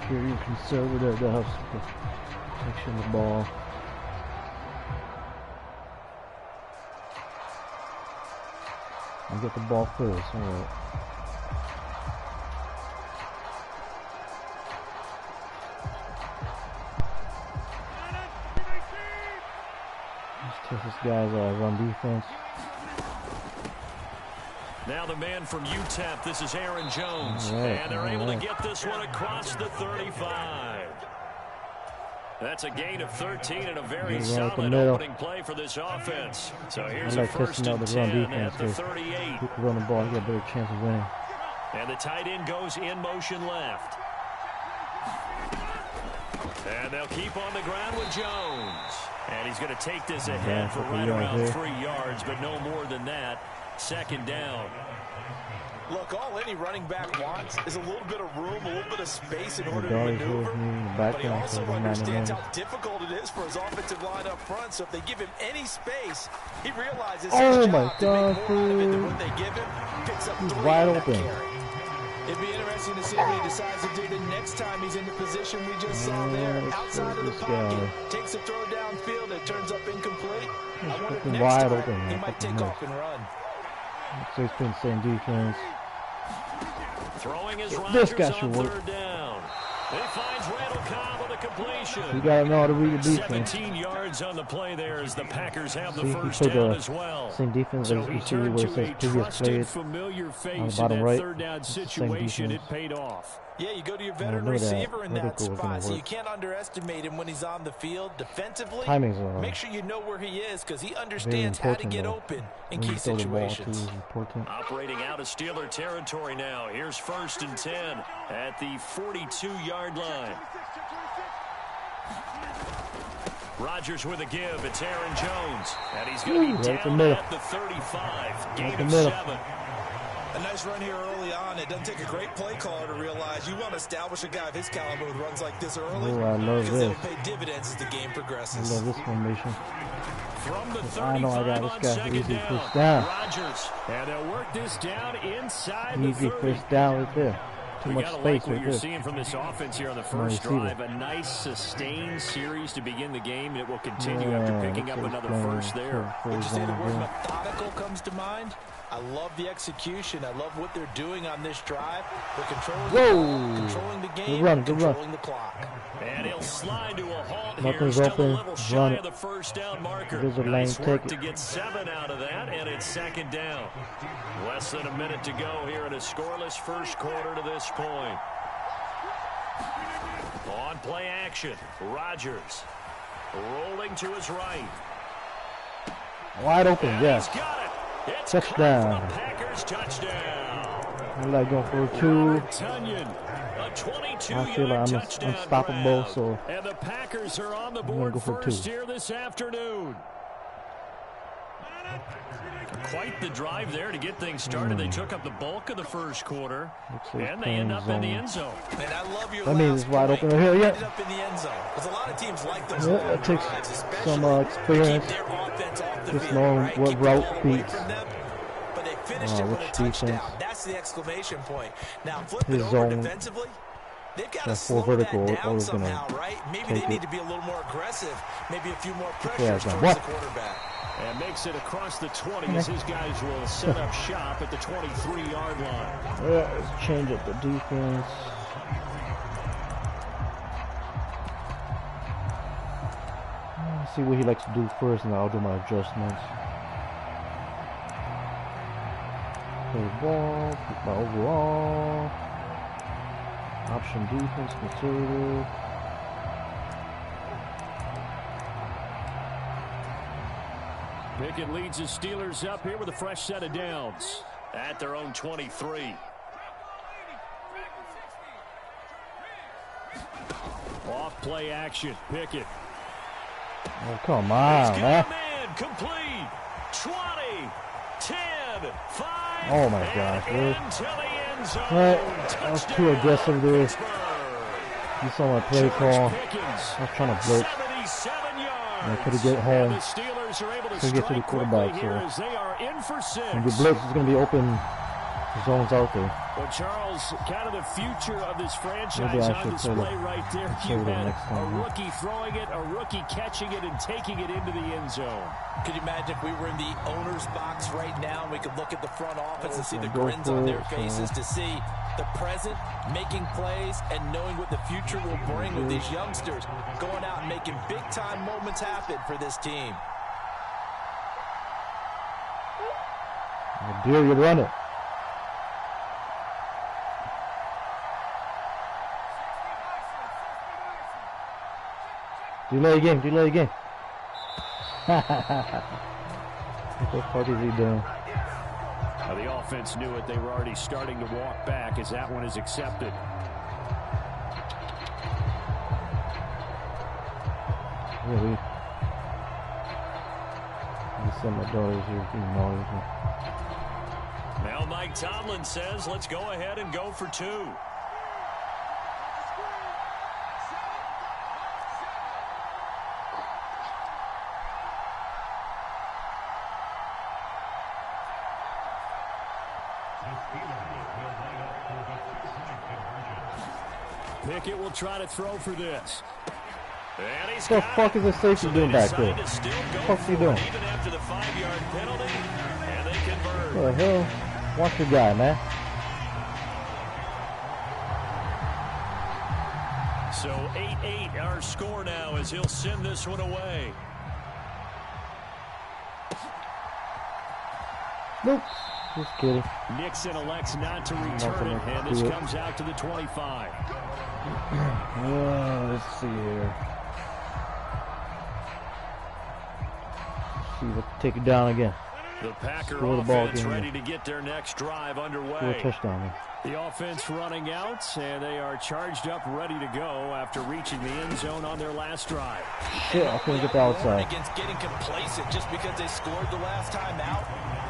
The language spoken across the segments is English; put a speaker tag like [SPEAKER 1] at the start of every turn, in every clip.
[SPEAKER 1] Very conservative. That helps protection the ball. And get the ball first. All right. Let's test this guy's run defense.
[SPEAKER 2] Now the man from UTEP, this is Aaron Jones.
[SPEAKER 1] Right,
[SPEAKER 2] and they're able to get this one across the 35. That's a gain of 13 and a very solid opening play for this offense. So here's a first and 10 at the 38.
[SPEAKER 1] Who can run the ball, you get a better chance of winning.
[SPEAKER 2] And the tight end goes in motion left. And they'll keep on the ground with Jones. And he's going to take this ahead for right around 3 yards, but no more than that. Second down.
[SPEAKER 3] Look, all any running back wants is a little bit of room, a little bit of space in order to maneuver. But he also understands how difficult it is for his offensive line up front. So if they give him any space, he realizes his job to make more out of it than what they give him. Picks up 3
[SPEAKER 1] wide open.
[SPEAKER 3] It'd be interesting to see what he decides to do the next time he's in the position we just saw there. Outside of the pocket, takes a throw downfield that turns up incomplete. I wonder if next time he might take off and run.
[SPEAKER 1] So he's playing the same defense.
[SPEAKER 2] Throwing his
[SPEAKER 1] This guy should work.
[SPEAKER 2] Third down. He finds Randall Cobb with a completion.
[SPEAKER 1] You gotta know how to read the defense.
[SPEAKER 2] 17 yards on the play there as the Packers have the first down as well.
[SPEAKER 1] Same defense as you see where it says previous plays.
[SPEAKER 2] Familiar face
[SPEAKER 1] on the bottom
[SPEAKER 2] in that
[SPEAKER 1] right.
[SPEAKER 2] third down situation, it paid off.
[SPEAKER 3] Yeah, you go to your veteran receiver in that spot, so you can't underestimate him when he's on the field. Defensively, make sure you know where he is because he understands how to get open in key situations.
[SPEAKER 2] Operating out of Steeler territory now. Here's first and 10 at the 42-yard line. Rodgers with a give. It's Aaron Jones. And he's going to be down at the 35. Gain of 7.
[SPEAKER 3] A nice run here early on. It doesn't take a great play caller to realize you want to establish a guy of his caliber with runs like this early.
[SPEAKER 1] Oh, I love
[SPEAKER 3] because
[SPEAKER 1] this.
[SPEAKER 3] it'll pay dividends as the game progresses.
[SPEAKER 1] I love this formation.
[SPEAKER 2] From the 35
[SPEAKER 1] I know I got
[SPEAKER 2] on
[SPEAKER 1] this guy
[SPEAKER 2] second
[SPEAKER 1] easy
[SPEAKER 2] down.
[SPEAKER 1] first down.
[SPEAKER 2] Rodgers. And they'll work this down inside
[SPEAKER 1] Easy
[SPEAKER 2] the 30.
[SPEAKER 1] first down right there. Too much space
[SPEAKER 2] like what
[SPEAKER 1] right
[SPEAKER 2] you're
[SPEAKER 1] there.
[SPEAKER 2] seeing from this offense here on the first drive. A nice sustained series to begin the game, and it will continue after picking up another first there.
[SPEAKER 3] Would you say the word methodical comes to mind? I love the execution. I love what they're doing on this drive. They're controlling the ball, controlling the game, controlling the clock.
[SPEAKER 2] And he'll slide to a halt
[SPEAKER 1] Nothing's
[SPEAKER 2] here.
[SPEAKER 1] open.
[SPEAKER 2] Still a little shy of the first down marker.
[SPEAKER 1] There's a
[SPEAKER 2] nice
[SPEAKER 1] lane
[SPEAKER 2] work to get 7 out of that, and it's second down. Less than a minute to go here in a scoreless first quarter to this point. On play action, Rodgers rolling to his right.
[SPEAKER 1] Wide open, yes.
[SPEAKER 2] He's got it. It's
[SPEAKER 1] touchdown.
[SPEAKER 2] Packers touchdown.
[SPEAKER 1] I like going for a 2.
[SPEAKER 2] I
[SPEAKER 1] feel like I'm unstoppable,
[SPEAKER 2] grab.
[SPEAKER 1] so
[SPEAKER 2] and the Packers are on the board
[SPEAKER 1] go for
[SPEAKER 2] first
[SPEAKER 1] 2.
[SPEAKER 2] here this afternoon. Quite the drive there to get things started. They took up the bulk of the first quarter, and they end up in the end zone.
[SPEAKER 3] And I love your
[SPEAKER 1] that means it's wide open right here.
[SPEAKER 3] Ended up in the end zone. Because a lot of teams like those.
[SPEAKER 1] Yeah, it takes some experience. Just knowing what route beats.
[SPEAKER 3] But they finished it with a touchdown. That's the exclamation point. Now flip it over defensively. They've got to slow that down somehow, right? Maybe they need to be a little more aggressive. Maybe a few more pressures towards the quarterback.
[SPEAKER 2] And makes it across the 20 as his guys will set up shop at the 23-yard line.
[SPEAKER 1] Yeah, let's change up the defense. See what he likes to do first, and I'll do my adjustments. Play the ball, pick my overall. Option defense, conservative.
[SPEAKER 2] Pickett leads the Steelers up here with a fresh set of downs at their own 23. Off play action, Pickett.
[SPEAKER 1] Oh, come on, man.
[SPEAKER 2] Complete. 20, 10, 5.
[SPEAKER 1] Oh, my gosh, dude. That was too aggressive there. You saw my play call. I was trying to blitz. I couldn't get home. Couldn't get to the quarterback, so when you blitz, it's going to be open Zone's out there.
[SPEAKER 2] Well, Charles, kind of the future of this franchise on display right there. You had a rookie throwing it, a rookie catching it, and taking it into the end zone.
[SPEAKER 3] Could you imagine if we were in the owner's box right now and we could look at the front office and see the grins on their faces to see the present, making plays, and knowing what the future will bring with these youngsters going out and making big-time moments happen for this team.
[SPEAKER 1] Deal, you run it. Delay again, delay again. What the fuck is he doing?
[SPEAKER 2] The offense knew it. They were already starting to walk back as that one is accepted.
[SPEAKER 1] Really? I send my daughters here.
[SPEAKER 2] Now Mike Tomlin says, let's go ahead and go for two. Pickett will try to throw for this.
[SPEAKER 1] What the fuck is the safety doing back there? What the fuck is he doing?
[SPEAKER 2] Even after the 5-yard penalty, and they convert.
[SPEAKER 1] What the hell? Watch the guy, man.
[SPEAKER 2] So 8-8 our score now as he'll send this one away.
[SPEAKER 1] Nope. Just kidding.
[SPEAKER 2] Nixon elects not to return it, and this comes out to the 25.
[SPEAKER 1] Let's see here. See if I can take it down again.
[SPEAKER 2] The Packer offense ready to get their next drive underway.
[SPEAKER 1] Score a touchdown, man.
[SPEAKER 2] The offense running out, and they are charged up, ready to go after reaching the end zone on their last drive.
[SPEAKER 1] Shit, I couldn't get the outside.
[SPEAKER 3] Against getting complacent just because they scored the last time out.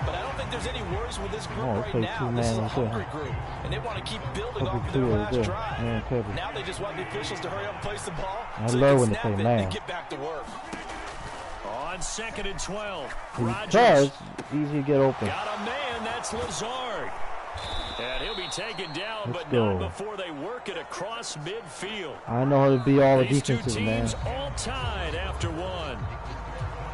[SPEAKER 3] But I don't think there's any worries with this group right now. This is a hungry group, and they want to keep building off of their last drive. Now they just want the officials to hurry up and place the ball so they can snap it and get back to work.
[SPEAKER 2] On 2nd and 12,
[SPEAKER 1] Rogers. It's easy to get open.
[SPEAKER 2] Got a man, that's Lazard. And he'll be taken down, but not before they work it across midfield.
[SPEAKER 1] I know how to be all the defenses,
[SPEAKER 2] These two
[SPEAKER 1] man.
[SPEAKER 2] teams all tied after one.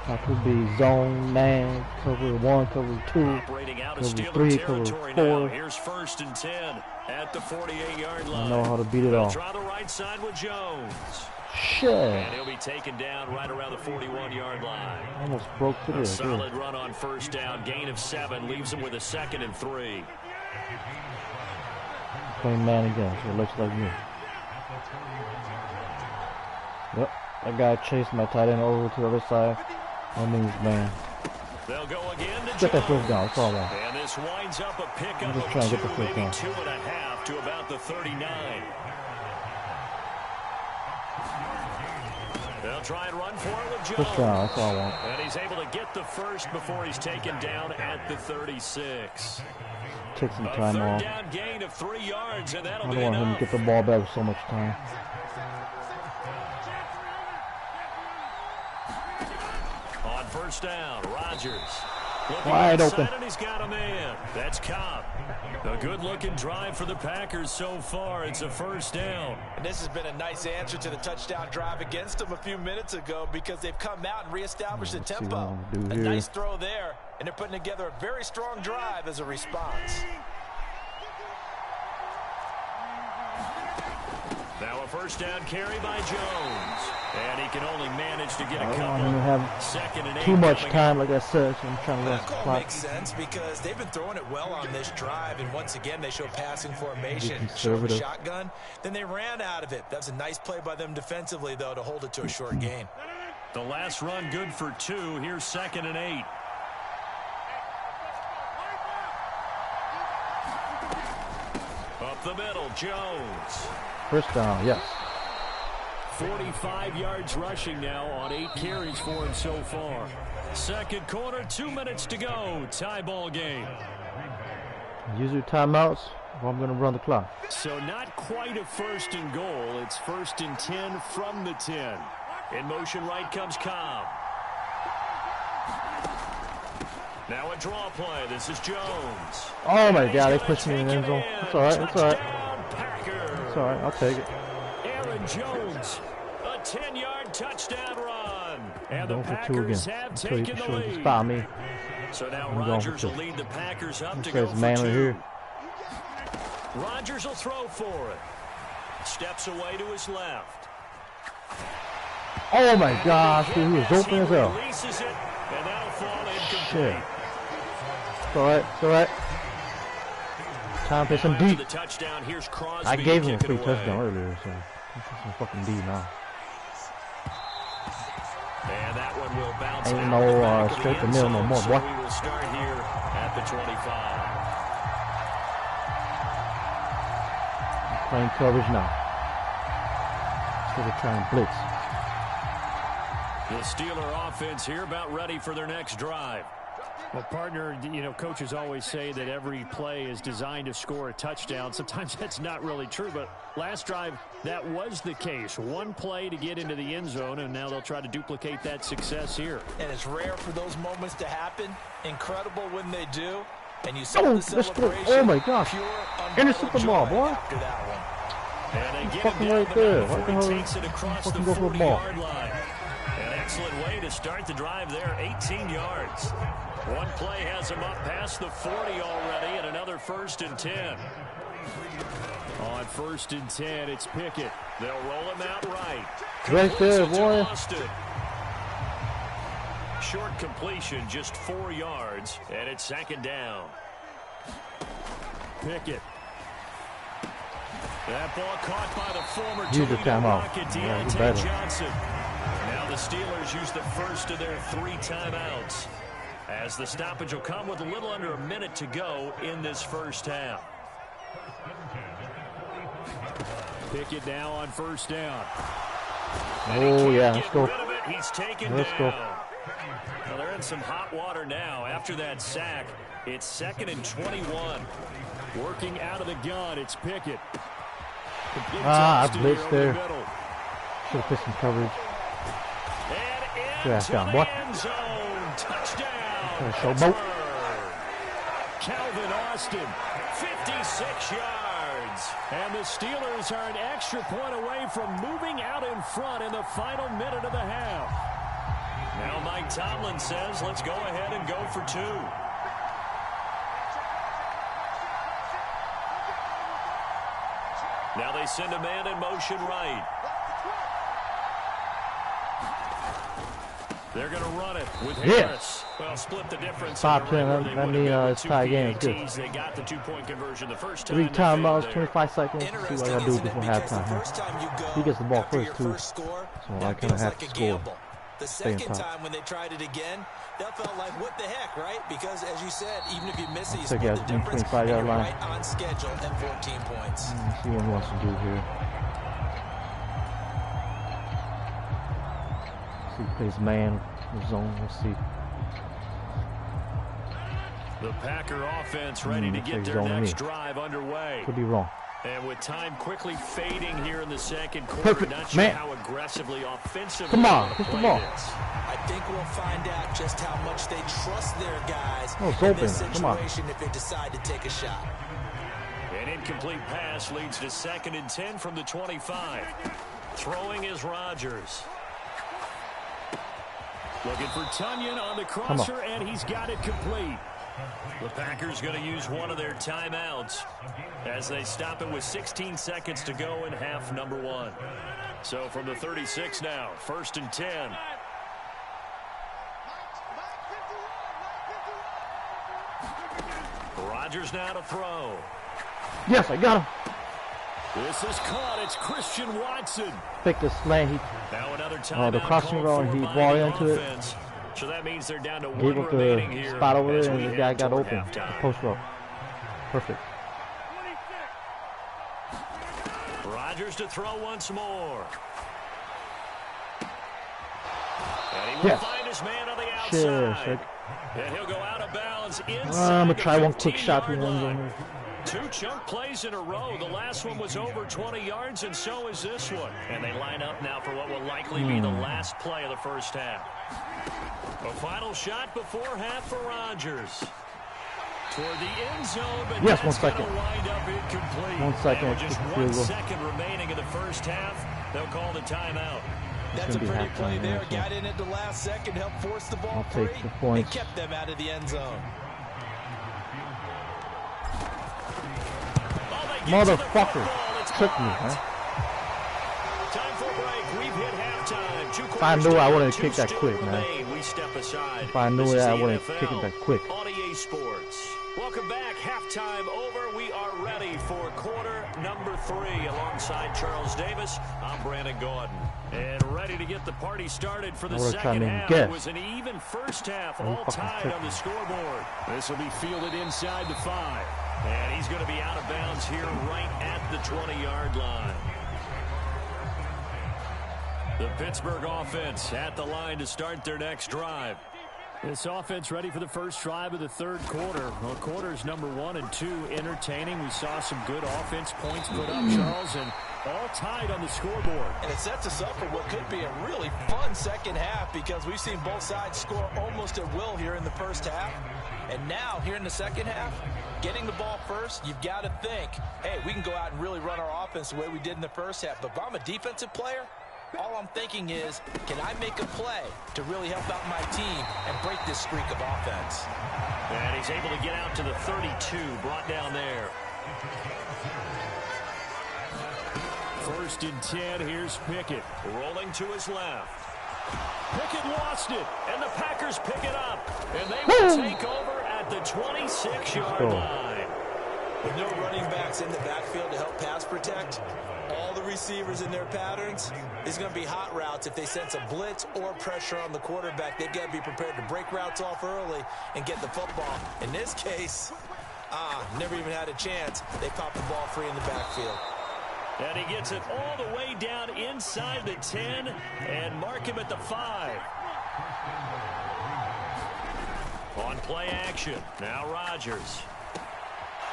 [SPEAKER 1] I could be zone, man, cover 1, cover 2,
[SPEAKER 2] Operating out of
[SPEAKER 1] cover 3, cover 4.
[SPEAKER 2] Here's 1st and 10 at the 48-yard line.
[SPEAKER 1] I know how to beat it all.
[SPEAKER 2] Try the right side with Jones.
[SPEAKER 1] Shit.
[SPEAKER 2] And he'll be taken down right around the 41-yard line.
[SPEAKER 1] Almost broke through.
[SPEAKER 2] A solid run on 1st down. Gain of 7 leaves him with a 2nd and 3.
[SPEAKER 1] Playing man again, so it looks like me. Yep, that guy chased my tight end over to the other side. That means man.
[SPEAKER 2] They'll go again to
[SPEAKER 1] get that first down, it's all right.
[SPEAKER 2] And this winds up a pickup
[SPEAKER 1] I'm just
[SPEAKER 2] of
[SPEAKER 1] trying to get
[SPEAKER 2] 2,
[SPEAKER 1] the first
[SPEAKER 2] maybe
[SPEAKER 1] down.
[SPEAKER 2] 2.5 to about the 39. They'll try and run for it with Jones.
[SPEAKER 1] First down, that's all I want.
[SPEAKER 2] And he's able to get the first before he's taken down at the 36.
[SPEAKER 1] Take some time off.
[SPEAKER 2] Down gain of 3 yards, and that'll
[SPEAKER 1] I don't want him to get the ball back with so much time.
[SPEAKER 2] On 1st down, Rodgers.
[SPEAKER 1] Wide open.
[SPEAKER 2] And he's got a man. That's Cobb. A good-looking drive for the Packers so far. It's a 1st down.
[SPEAKER 3] And this has been a nice answer to the touchdown drive against them a few minutes ago because they've come out and reestablished the tempo. A nice throw there, and they're putting together a very strong drive as a response.
[SPEAKER 2] Now a 1st down carry by Jones. And he can only manage to get a couple.
[SPEAKER 1] I don't have
[SPEAKER 2] 2nd and 8
[SPEAKER 1] too much time, like I said, so I'm trying to run the
[SPEAKER 3] That
[SPEAKER 1] clock.
[SPEAKER 3] makes sense because they've been throwing it well on this drive, and once again they show passing formation,
[SPEAKER 1] conservative.
[SPEAKER 3] shotgun. Then they ran out of it. That was a nice play by them defensively, though, to hold it to a short gain.
[SPEAKER 2] The last run good for 2. Here's 2nd and 8. Up the middle, Jones.
[SPEAKER 1] 1st down, yes.
[SPEAKER 2] 45 yards rushing now on 8 carries for him so far. 2nd quarter, 2 minutes to go. Tie ball game.
[SPEAKER 1] Use your timeouts, or I'm going to run the clock.
[SPEAKER 2] So not quite a 1st and goal. It's 1st and 10 from the 10. In motion right comes Cobb. Now a draw play. This is Jones.
[SPEAKER 1] Oh my God, they pushed me in the end zone. It's alright, it's alright. It's alright, I'll take it.
[SPEAKER 2] Aaron Jones, a 10-yard touchdown run. And the
[SPEAKER 1] Going for 2
[SPEAKER 2] Packers
[SPEAKER 1] again.
[SPEAKER 2] have
[SPEAKER 1] Until you
[SPEAKER 2] taken
[SPEAKER 1] can
[SPEAKER 2] the
[SPEAKER 1] show
[SPEAKER 2] lead.
[SPEAKER 1] spot me.
[SPEAKER 2] So now
[SPEAKER 1] I'm
[SPEAKER 2] Rodgers will lead the Packers up to
[SPEAKER 1] It
[SPEAKER 2] go
[SPEAKER 1] says
[SPEAKER 2] for
[SPEAKER 1] man
[SPEAKER 2] 2.
[SPEAKER 1] right here.
[SPEAKER 2] Rodgers will throw for it. Steps away to his left.
[SPEAKER 1] Oh my gosh, dude, he was open as hell.
[SPEAKER 2] Releases it, and that'll fall incomplete.
[SPEAKER 1] Shit. It's alright, it's alright. Time for some deep. I gave him a free touchdown earlier, so this is some fucking D now.
[SPEAKER 2] And that one will bounce
[SPEAKER 1] Ain't
[SPEAKER 2] out
[SPEAKER 1] no straight to middle no more,
[SPEAKER 2] so
[SPEAKER 1] boy.
[SPEAKER 2] we will start here at the 25.
[SPEAKER 1] Playing coverage now. Instead of trying blitz.
[SPEAKER 2] The Steeler offense here about ready for their next drive.
[SPEAKER 4] Well, partner, you know, coaches always say that every play is designed to score a touchdown. Sometimes that's not really true, but last drive, that was the case. One play to get into the end zone, and now they'll try to duplicate that success here.
[SPEAKER 3] And it's rare for those moments to happen. Incredible when they do. And you saw the celebration.
[SPEAKER 1] Oh my gosh. Intercept the ball, boy.
[SPEAKER 3] After that one.
[SPEAKER 2] And they get
[SPEAKER 1] Fucking
[SPEAKER 2] him
[SPEAKER 1] right
[SPEAKER 2] down
[SPEAKER 1] there.
[SPEAKER 2] the
[SPEAKER 1] What the
[SPEAKER 2] before he
[SPEAKER 1] hell?
[SPEAKER 2] takes it across the
[SPEAKER 1] Fucking go for the ball.
[SPEAKER 2] 40-yard line. An excellent way to start the drive there, 18 yards. One play has him up past the 40 already, and another 1st and 10.
[SPEAKER 4] On 1st and 10, it's Pickett.
[SPEAKER 2] They'll roll him out right.
[SPEAKER 1] Right there, boy.
[SPEAKER 2] Short completion, just 4 yards, and it's 2nd down.
[SPEAKER 4] Pickett.
[SPEAKER 2] That ball caught by the former
[SPEAKER 1] Use the timeout.
[SPEAKER 2] Rocket,
[SPEAKER 1] Yeah, you
[SPEAKER 2] Deontay
[SPEAKER 1] better.
[SPEAKER 2] Johnson. Now the Steelers use the first of their 3 timeouts, as the stoppage will come with a little under a minute to go in this first half.
[SPEAKER 4] Pickett now on 1st down.
[SPEAKER 1] Oh yeah, let's go.
[SPEAKER 2] He's taken
[SPEAKER 1] Let's
[SPEAKER 2] down.
[SPEAKER 1] go.
[SPEAKER 2] Well, they're in some hot water now after that sack. It's 2nd and 21.
[SPEAKER 4] Working out of the gun, it's Pickett. Complete
[SPEAKER 1] I
[SPEAKER 4] toss to
[SPEAKER 1] blitzed
[SPEAKER 4] the
[SPEAKER 1] there.
[SPEAKER 4] middle.
[SPEAKER 1] Should have put some coverage.
[SPEAKER 2] And
[SPEAKER 1] Yeah,
[SPEAKER 2] into
[SPEAKER 1] down,
[SPEAKER 2] the
[SPEAKER 1] boy.
[SPEAKER 2] end zone. Touchdown.
[SPEAKER 1] Showboat.
[SPEAKER 4] Calvin Austin, 56 yards. And the Steelers are an extra point away from moving out in front in the final minute of the half.
[SPEAKER 2] Now Mike Tomlin says, let's go ahead and go for 2. Now they send a man in motion right. They're going to run it with Harris. Well, split the difference.
[SPEAKER 1] 5-10, I mean, it's tie game. It's good.
[SPEAKER 2] They got the 2-point conversion the first time.
[SPEAKER 1] 3 timeouts, 25 seconds. See what I gotta do before halftime. He gets the ball first too, so I kind of have to score.
[SPEAKER 3] The second time when they tried it again, that felt like, what the heck, right? Because, as you said, even if you miss it, you split the difference, and you're right on schedule at 14 points.
[SPEAKER 1] Let's see what he wants to do here. See, he plays man, zone. Let's see.
[SPEAKER 2] The Packer offense ready to get their next drive underway.
[SPEAKER 1] Could be wrong.
[SPEAKER 2] And with time quickly fading here in the second quarter,
[SPEAKER 1] Perfect,
[SPEAKER 2] not sure
[SPEAKER 1] man.
[SPEAKER 2] how aggressively offensively.
[SPEAKER 1] Come on, push the ball.
[SPEAKER 3] I think we'll find out just how much they trust their guys
[SPEAKER 1] it's
[SPEAKER 3] in this
[SPEAKER 1] open. Come on.
[SPEAKER 3] situation if they decide to take a shot.
[SPEAKER 2] An incomplete pass leads to 2nd and 10 from the 25. Throwing is Rodgers.
[SPEAKER 4] Looking for Tunyon on the crosser, and he's got it complete.
[SPEAKER 2] The Packers going to use one of their timeouts as they stop it with 16 seconds to go in half number 1. So from the 36 now, 1st and 10. Rodgers now to throw.
[SPEAKER 1] Yes, I got him.
[SPEAKER 4] This is caught. It's Christian Watson.
[SPEAKER 1] Pick the slant.
[SPEAKER 2] Now another timeout
[SPEAKER 1] The crossing roll, and he
[SPEAKER 2] by
[SPEAKER 1] ball
[SPEAKER 2] the
[SPEAKER 1] into
[SPEAKER 2] offense. So that means they're down to
[SPEAKER 1] Gave
[SPEAKER 2] one
[SPEAKER 1] up
[SPEAKER 2] remaining
[SPEAKER 1] the
[SPEAKER 2] here
[SPEAKER 1] spot over
[SPEAKER 2] as
[SPEAKER 1] there,
[SPEAKER 2] we
[SPEAKER 1] and the
[SPEAKER 2] head
[SPEAKER 1] guy got
[SPEAKER 2] toward
[SPEAKER 1] open.
[SPEAKER 2] halftime.
[SPEAKER 1] Post row. Perfect.
[SPEAKER 2] Rodgers to throw once more. And he will find his man on the outside.
[SPEAKER 1] Shit.
[SPEAKER 2] And he'll go out of bounds inside
[SPEAKER 1] I'm going to try
[SPEAKER 2] the
[SPEAKER 1] one quick shot to the end
[SPEAKER 2] 15-yard
[SPEAKER 1] zone.
[SPEAKER 2] line. 2 chunk plays in a row. The last one was over 20 yards, and so is this one. And they line up now for what will likely be the last play of the first half. A final shot before half for Rodgers. Toward the end zone, but
[SPEAKER 1] yes,
[SPEAKER 2] that's
[SPEAKER 1] 1 second.
[SPEAKER 2] Wind up incomplete.
[SPEAKER 1] 1 second.
[SPEAKER 2] And with just 1 second remaining in the first half, they'll call the timeout.
[SPEAKER 3] That's a pretty play there. Got in at the last second, helped force the ball free, and kept them out of the end zone.
[SPEAKER 1] Motherfucker. Took me, huh?
[SPEAKER 2] Time for a break. We've hit halftime.
[SPEAKER 1] If I knew I wouldn't kick that quick, man.
[SPEAKER 2] We step aside.
[SPEAKER 1] If I knew it, I wouldn't kick it that quick.
[SPEAKER 2] On EA Sports. Welcome back. Halftime over. We are ready for quarter number 3. Alongside Charles Davis, I'm Brandon Gordon. And ready to get the party started for the second half. It was an even first half, all tied on the scoreboard. This will be fielded inside the 5. And he's going to be out of bounds here right at the 20-yard line. The Pittsburgh offense at the line to start their next drive. This offense ready for the first drive of the third quarter. Well, quarters number 1 and 2 entertaining. We saw some good offense points put up, Charles, and all tied on the scoreboard.
[SPEAKER 3] And it sets us up for what could be a really fun second half because we've seen both sides score almost at will here in the first half. And now, here in the second half, getting the ball first, you've got to think, hey, we can go out and really run our offense the way we did in the first half. But if I'm a defensive player, all I'm thinking is, can I make a play to really help out my team and break this streak of offense?
[SPEAKER 2] And he's able to get out to the 32, brought down there. First and 10, here's Pickett. Rolling to his left. Pickett lost it, and the Packers pick it up. And they will take over at the 26-yard line.
[SPEAKER 3] With no running backs in the backfield to help pass protect, all the receivers in their patterns is going to be hot routes. If they sense a blitz or pressure on the quarterback, they've got to be prepared to break routes off early and get the football. In this case, never even had a chance. They popped the ball free in the backfield.
[SPEAKER 2] And he gets it all the way down inside the 10 and mark him at the 5. On play action, now Rodgers.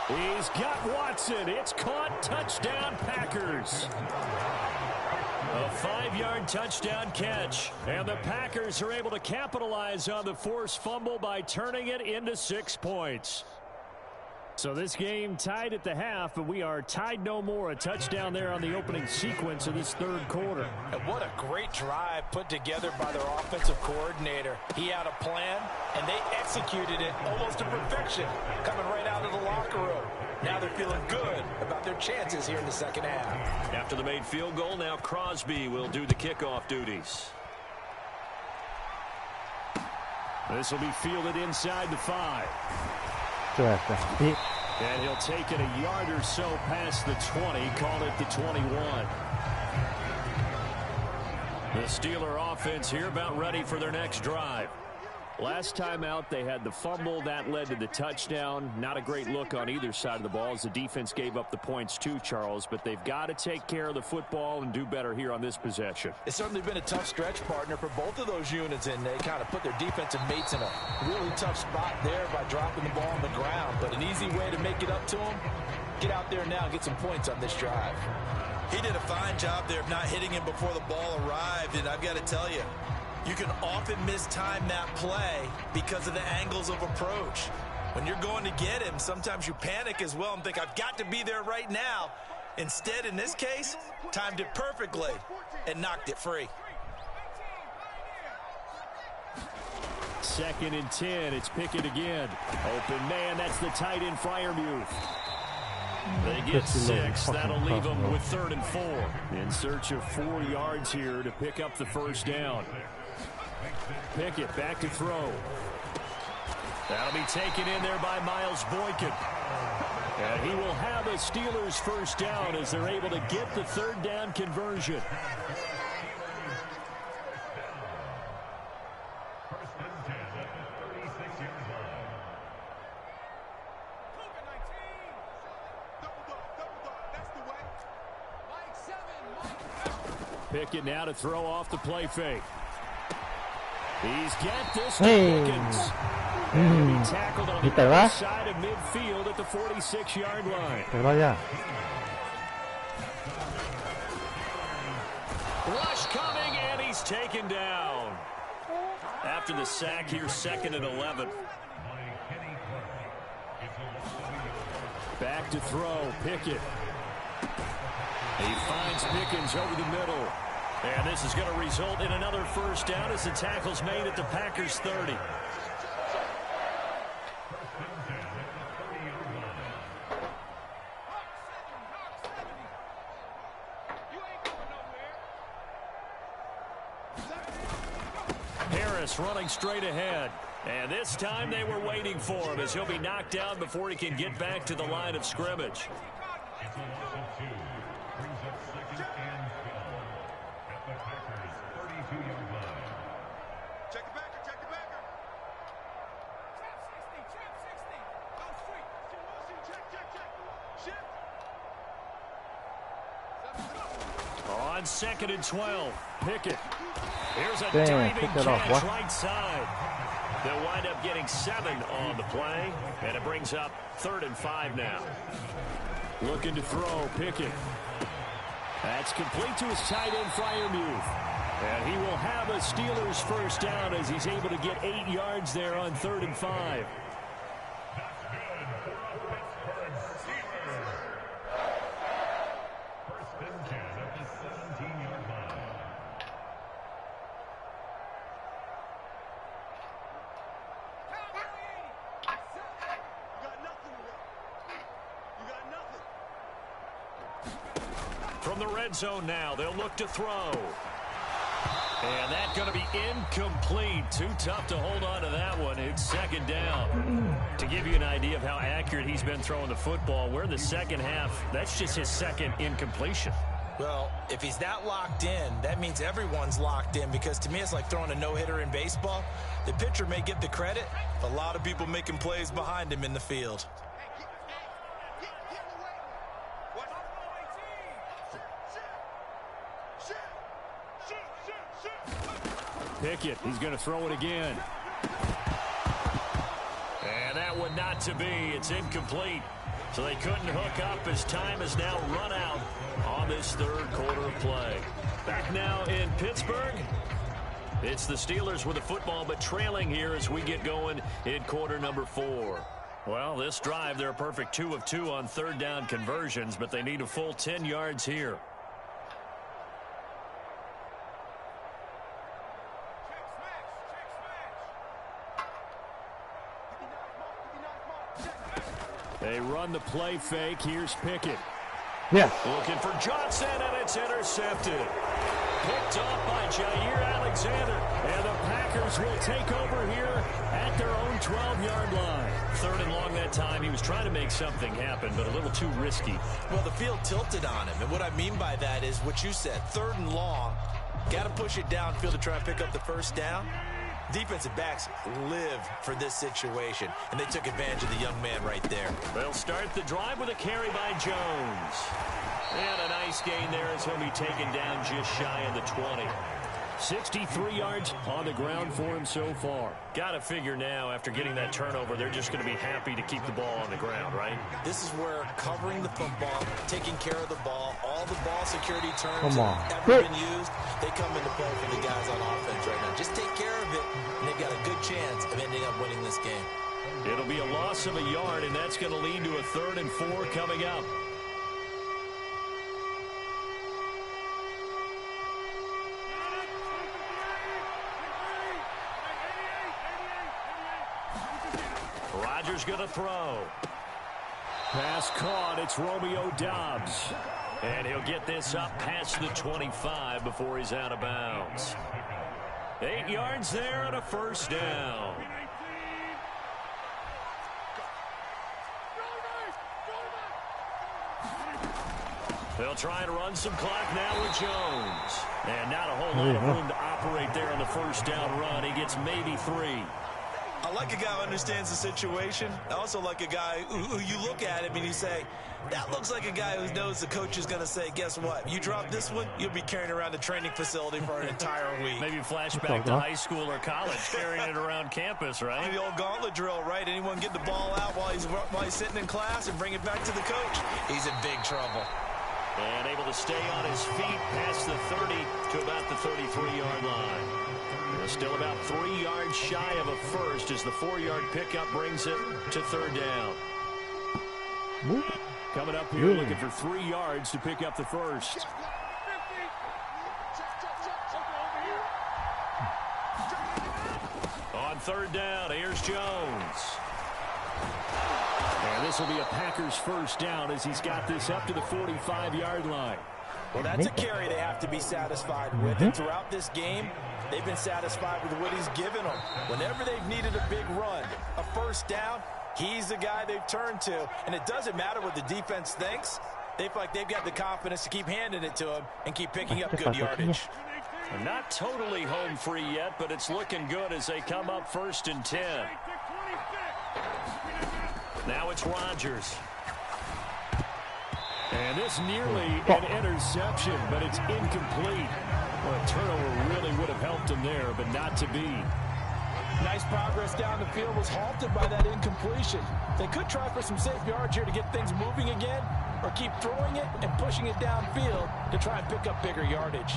[SPEAKER 2] He's got Watson. It's caught. Touchdown, Packers. A 5-yard touchdown catch. And the Packers are able to capitalize on the forced fumble by turning it into 6 points. So this game tied at the half, but we are tied no more. A touchdown there on the opening sequence of this third quarter.
[SPEAKER 3] And what a great drive put together by their offensive coordinator. He had a plan, and they executed it almost to perfection, coming right out of the locker room. Now they're feeling good about their chances here in the second half.
[SPEAKER 2] After the made field goal, now Crosby will do the kickoff duties. This will be fielded inside the 5. And he'll take it a yard or so past the 20, call it the 21. The Steeler offense here about ready for their next drive. Last time out, they had the fumble. That led to the touchdown. Not a great look on either side of the ball as the defense gave up the points too, Charles. But they've got to take care of the football and do better here on this possession.
[SPEAKER 3] It's certainly been a tough stretch, partner, for both of those units, and they kind of put their defensive mates in a really tough spot there by dropping the ball on the ground. But an easy way to make it up to them, get out there now and get some points on this drive.
[SPEAKER 5] He did a fine job there of not hitting him before the ball arrived, and I've got to tell you, you can often mistime that play because of the angles of approach. When you're going to get him, sometimes you panic as well and think, I've got to be there right now. Instead, in this case, timed it perfectly and knocked it free.
[SPEAKER 2] 2nd and 10, it's Pickett again. Open man, that's the tight end Freiermuth. They get 6. That'll leave them with 3rd and 4. In search of 4 yards here to pick up the first down. Pickett back to throw. That'll be taken in there by Miles Boykin. And he will have a Steelers first down as they're able to get the 3rd down conversion. Pickett now to throw off the play fake. He's got this to Pickens.
[SPEAKER 4] He'll be tackled on the other side of midfield at the 46-yard line. Rush coming, and he's taken down. After the sack, here's 2nd and 11. Back to throw, Pickett. He finds Pickens over the middle. And this is going to result in another first down as the tackle's made at the Packers' 30. Harris running straight ahead. And this time they were waiting for him as he'll be knocked down before he can get back to the line of scrimmage. On 2nd and 12, Pickett. Here's a diving catch right side. They'll wind up getting 7 on the play, and it brings up 3rd and 5 now. Looking to throw, Pickett. That's complete to his tight end, Freiermuth. And he will have a Steelers first down as he's able to get 8 yards there on 3rd and 5. From the red zone now, they'll look to throw. And that's going to be incomplete. Too tough to hold on to that one. It's 2nd down. To give you an idea of how accurate he's been throwing the football, we're in the second half. That's just his 2nd incompletion.
[SPEAKER 5] Well, if he's that locked in, that means everyone's locked in, because to me it's like throwing a no-hitter in baseball. The pitcher may get the credit, but a lot of people making plays behind him in the field.
[SPEAKER 4] Pickett, he's going to throw it again. And that one not to be. It's incomplete. So they couldn't hook up as time has now run out on this 3rd quarter of play. Back now in Pittsburgh. It's the Steelers with the football, but trailing here as we get going in quarter number 4. Well, this drive, they're a perfect 2 of 2 on 3rd down conversions, but they need a full 10 yards here. They run the play fake. Here's Pickett.
[SPEAKER 1] Yeah.
[SPEAKER 4] Looking for Johnson, and it's intercepted. Picked up by Jair Alexander. And the Packers will take over here at their own 12-yard line. 3rd and long that time. He was trying to make something happen, but a little too risky.
[SPEAKER 5] Well, the field tilted on him. And what I mean by that is what you said. 3rd and long. Got to push it downfield to try and pick up the first down. Defensive backs live for this situation, and they took advantage of the young man right there.
[SPEAKER 4] They'll start the drive with a carry by Jones. And a nice gain there as he'll be taken down just shy of the 20. 63 yards on the ground for him so far. Got to figure now, after getting that turnover, they're just going to be happy to keep the ball on the ground, right?
[SPEAKER 5] This is where covering the football, taking care of the ball, all the ball security terms that have ever been used, they come into play for the guys on offense right now. Just take care of it, and they've got a good chance of ending up winning this game.
[SPEAKER 4] It'll be a loss of a yard, and that's going to lead to a 3rd and 4 coming up. Rodgers going to throw. Pass caught. It's Romeo Doubs. And he'll get this up past the 25 before he's out of bounds. 8 yards there and a first down. They'll try and run some clock now with Jones. And not a whole lot of room to operate there on the first down run. He gets maybe 3.
[SPEAKER 5] I like a guy who understands the situation. I also like a guy who you look at him and you say, that looks like a guy who knows the coach is going to say, guess what? You drop this one, you'll be carrying around the training facility for an entire week.
[SPEAKER 4] Maybe flashback to high school or college, carrying it around campus, right?
[SPEAKER 5] The old gauntlet drill, right? Anyone get the ball out while he's sitting in class and bring it back to the coach? He's in big trouble.
[SPEAKER 2] And able to stay on his feet past the 30 to about the 33-yard line. Still about 3 yards shy of a first as the 4-yard pickup brings it to third down.
[SPEAKER 1] Whoop.
[SPEAKER 4] Coming up here looking for 3 yards to pick up the first.
[SPEAKER 2] On third down, here's Jones.
[SPEAKER 4] And this will be a Packers first down as he's got this up to the 45-yard line.
[SPEAKER 3] Well, that's a carry they have to be satisfied with. And throughout this game, they've been satisfied with what he's given them. Whenever they've needed a big run, a first down, he's the guy they've turned to. And it doesn't matter what the defense thinks. They feel like they've got the confidence to keep handing it to him and keep picking up good yardage.
[SPEAKER 2] Not totally home free yet, but it's looking good as they come up 1st and 10. Now it's Rodgers.
[SPEAKER 4] And this nearly an interception, but it's incomplete. Well, a turnover really would have helped him there, but not to be.
[SPEAKER 3] Nice progress down the field was halted by that incompletion. They could try for some safe yards here to get things moving again, or keep throwing it and pushing it downfield to try and pick up bigger yardage.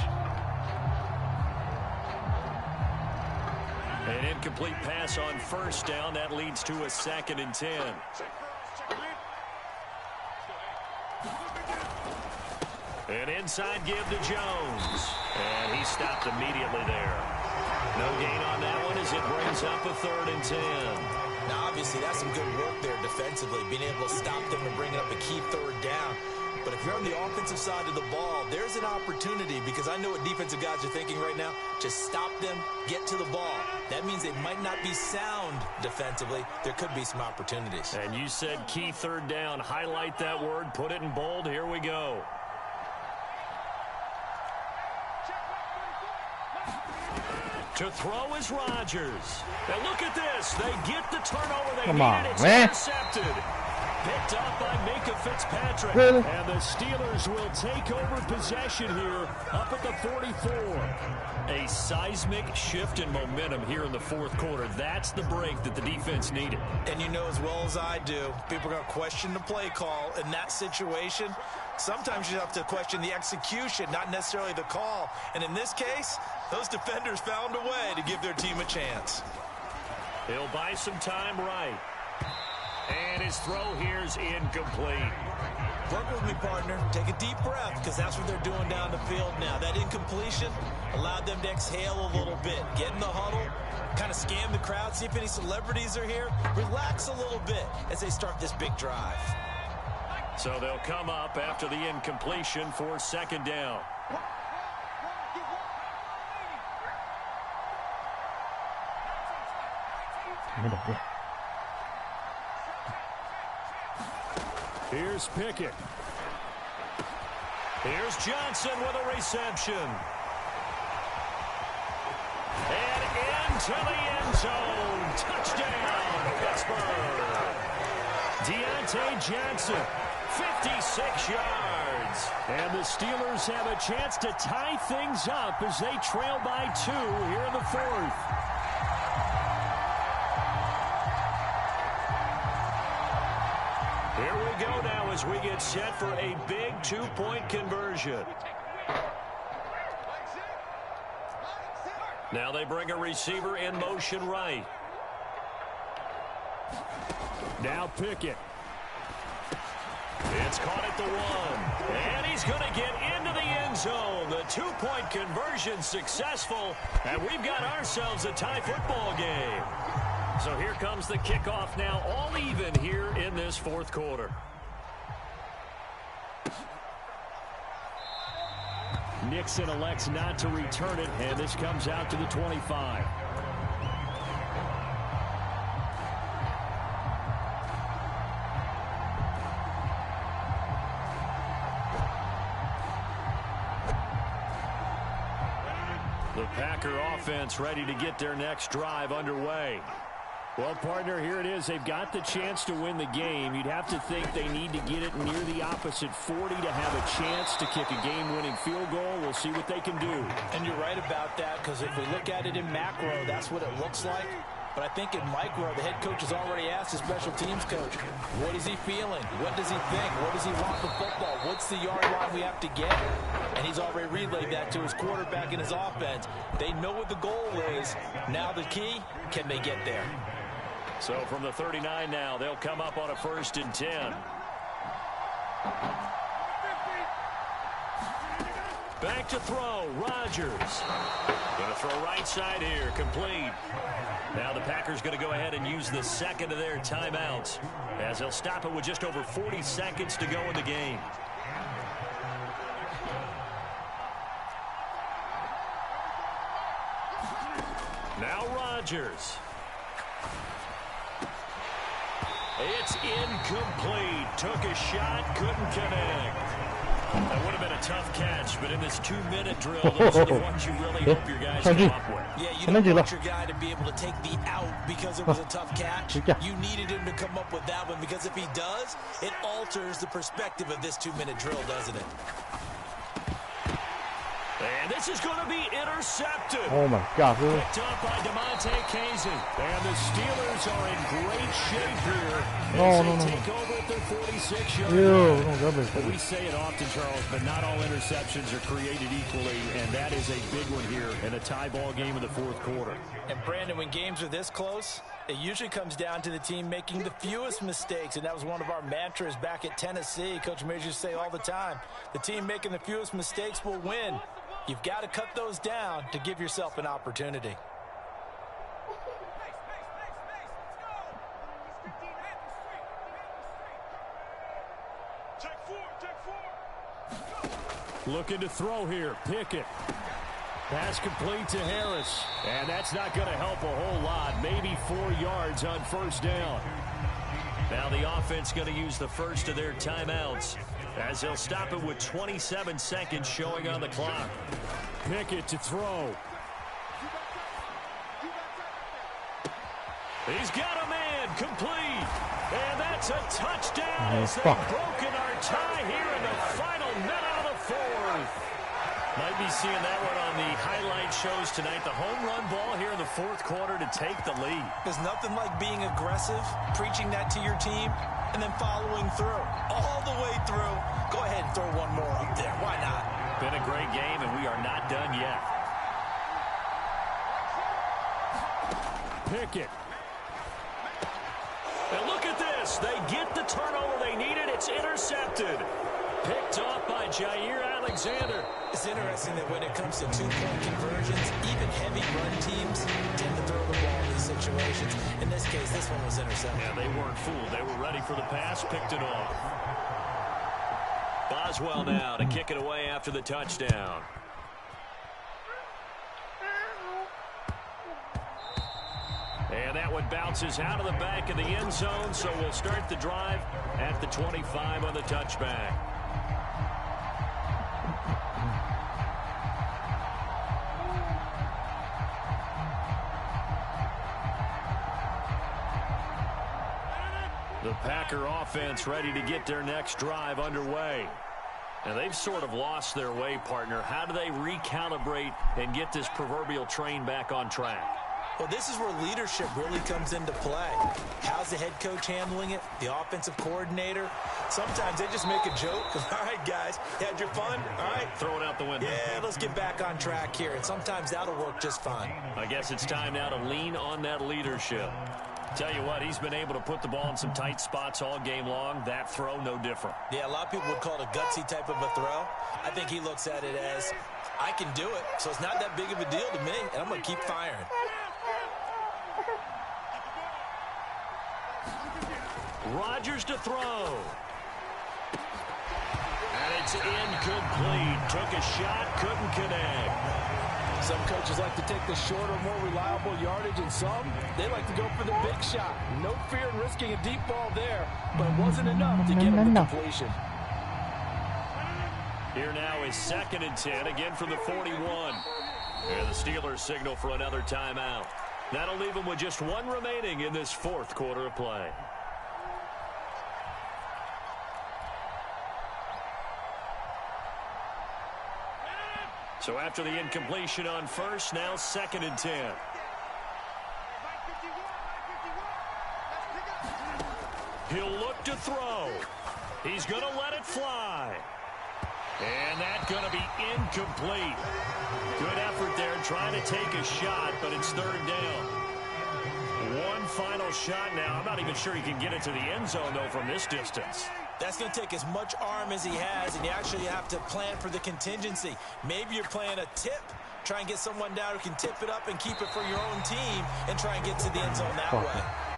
[SPEAKER 2] An incomplete pass on first down. That leads to a 2nd and 10. An inside give to Jones. And he stopped immediately there. No gain on that one as it brings up a 3rd and 10.
[SPEAKER 5] Now, obviously, that's some good work there defensively, being able to stop them and bringing up a key 3rd down. But if you're on the offensive side of the ball, there's an opportunity, because I know what defensive guys are thinking right now. Just stop them, get to the ball. That means they might not be sound defensively. There could be some opportunities.
[SPEAKER 2] And you said key 3rd down. Highlight that word. Put it in bold. Here we go. To throw is Rodgers. And look at this. They get the turnover they needed. It's intercepted. Picked up by Minka Fitzpatrick.
[SPEAKER 1] Really?
[SPEAKER 4] And the Steelers will take over possession here up at the 44.
[SPEAKER 2] A seismic shift in momentum here in the 4th quarter. That's the break that the defense needed.
[SPEAKER 5] And you know as well as I do, people are going to question the play call in that situation. Sometimes you have to question the execution, not necessarily the call. And in this case, those defenders found a way to give their team a chance.
[SPEAKER 2] He'll buy some time right. And his throw here's incomplete.
[SPEAKER 5] Work with me, partner. Take a deep breath, because that's what they're doing down the field now. That incompletion allowed them to exhale a little bit. Get in the huddle, kind of scan the crowd, see if any celebrities are here. Relax a little bit as they start this big drive.
[SPEAKER 2] So they'll come up after the incompletion for 2nd down.
[SPEAKER 4] Here's Pickett.
[SPEAKER 2] Here's Johnson with a reception. And into the end zone. Touchdown, Pittsburgh. Deontay Johnson, 56 yards.
[SPEAKER 4] And the Steelers have a chance to tie things up as they trail by 2 here in the 4th.
[SPEAKER 2] Here we go now as we get set for a big 2-point conversion. Now they bring a receiver in motion right.
[SPEAKER 4] Now Pickett.
[SPEAKER 2] It's caught at the 1. And he's going to get into the end zone. The 2-point conversion successful. And we've got ourselves a tie football game. So here comes the kickoff now, all even here in this 4th quarter.
[SPEAKER 4] Nixon elects not to return it, and this comes out to the 25. The Packer offense ready to get their next drive underway. Well, partner, here it is. They've got the chance to win the game. You'd have to think they need to get it near the opposite 40 to have a chance to kick a game-winning field goal. We'll see what they can do.
[SPEAKER 3] And you're right about that, because if we look at it in macro, that's what it looks like. But I think in micro, the head coach has already asked the special teams coach, what is he feeling? What does he think? What does he want the football? What's the yard line we have to get? And he's already relayed that to his quarterback and his offense. They know what the goal is. Now the key, can they get there?
[SPEAKER 2] So from the 39 now, they'll come up on a 1st and 10. Back to throw, Rodgers. Going to throw right side here, complete. Now the Packers going to go ahead and use the second of their timeouts, as they'll stop it with just over 40 seconds to go in the game. Now Rodgers. It's incomplete. Took a shot, couldn't connect. That would have been a tough catch, but in this 2-minute drill, those are the ones you really hope your guys come up with.
[SPEAKER 3] Yeah, you don't want your guy to be able to take the out because it was a tough catch. You needed him to come up with that one, because if he does, it alters the perspective of this 2-minute drill, doesn't it?
[SPEAKER 2] And this is going to be intercepted.
[SPEAKER 1] Oh, my God. Really?
[SPEAKER 2] Picked up by DeMonte Kazin. And the Steelers are in great shape here.
[SPEAKER 1] No.
[SPEAKER 2] Take over at their 46-yard line.
[SPEAKER 4] We say it often, Charles, but not all interceptions are created equally, and that is a big one here in a tie ball game in the 4th quarter.
[SPEAKER 3] And, Brandon, when games are this close, it usually comes down to the team making the fewest mistakes, and that was one of our mantras back at Tennessee. Coach Major used to say all the time, the team making the fewest mistakes will win. You've got to cut those down to give yourself an opportunity.
[SPEAKER 4] Looking to throw here. Pickett. Pass complete to Harris. And that's not going to help a whole lot. Maybe 4 yards on 1st down.
[SPEAKER 2] Now the offense going to use the first of their timeouts, as they'll stop it with 27 seconds showing on the clock.
[SPEAKER 4] Pickett to throw.
[SPEAKER 2] He's got a man, complete. And that's a touchdown, as they've broken our tie here in the final minute of the 4th. Might be seeing that one on the highlight shows tonight. The home run ball here in the 4th quarter to take the lead.
[SPEAKER 3] There's nothing like being aggressive, preaching that to your team, and then following through. All the way through. Go ahead and throw one more up there. Why not?
[SPEAKER 2] Been a great game, and we are not done yet.
[SPEAKER 4] Pickett.
[SPEAKER 2] And look at this. They get the turnover they needed. It's intercepted. Picked off by Jair Alexander.
[SPEAKER 3] It's interesting that when it comes to 2-point conversions, even heavy run teams tend to throw the ball in these situations. In this case, this one was intercepted.
[SPEAKER 2] Yeah, they weren't fooled. They were ready for the pass, picked it off. Boswell now to kick it away after the touchdown. And that one bounces out of the back of the end zone, so we'll start the drive at the 25 on the touchback. The Packer offense ready to get their next drive underway. And they've sort of lost their way, partner. How do they recalibrate and get this proverbial train back on track?
[SPEAKER 3] Well, this is where leadership really comes into play. How's the head coach handling it? The offensive coordinator? Sometimes they just make a joke. All right, guys, you had your fun? All right.
[SPEAKER 2] Throw it out the window.
[SPEAKER 3] Yeah, let's get back on track here. And sometimes that'll work just fine.
[SPEAKER 2] I guess it's time now to lean on that leadership. Tell you what, he's been able to put the ball in some tight spots all game long. That throw, no different.
[SPEAKER 3] Yeah, a lot of people would call it a gutsy type of a throw. I think he looks at it as, I can do it, so it's not that big of a deal to me, and I'm going to keep firing.
[SPEAKER 2] Rodgers to throw. And it's incomplete. Took a shot, couldn't connect.
[SPEAKER 3] Some coaches like to take the shorter, more reliable yardage, and some, they like to go for the big shot. No fear in risking a deep ball there, but it wasn't enough to get him the completion.
[SPEAKER 2] Here now is 2nd and 10, again from the 41. And the Steelers signal for another timeout. That'll leave him with just one remaining in this fourth quarter of play. So after the incompletion on first, now 2nd and 10. He'll look to throw. He's going to let it fly. And that's going to be incomplete. Good effort there trying to take a shot, but it's 3rd down. One final shot now. I'm not even sure he can get it to the end zone, though, from this distance.
[SPEAKER 5] That's going to take as much arm as he has, and you actually have to plan for the contingency. Maybe you're playing a tip. Try and get someone down who can tip it up and keep it for your own team and try and get to the end zone that way.